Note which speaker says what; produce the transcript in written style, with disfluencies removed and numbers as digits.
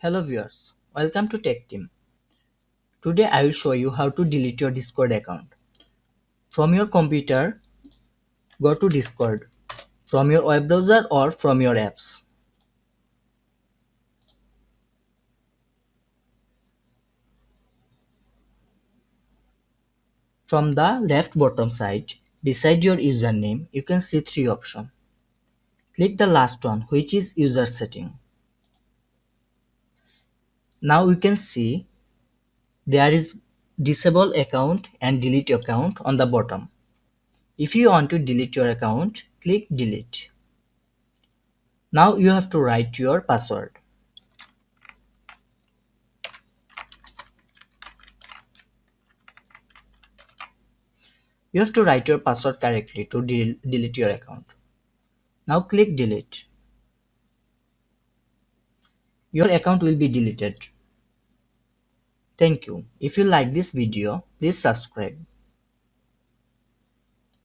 Speaker 1: Hello viewers, welcome to Tactim. Today I will show you how to delete your Discord account. From your computer, go to Discord. From your web browser or from your apps. From the left bottom side, beside your username, you can see three options. Click the last one, which is user setting. Now you can see there is disable account and delete account on the bottom. If you want to delete your account, click delete. Now you have to write your password. You have to write your password correctly to delete your account. Now click delete. Your account will be deleted. Thank you. If you like this video, please subscribe.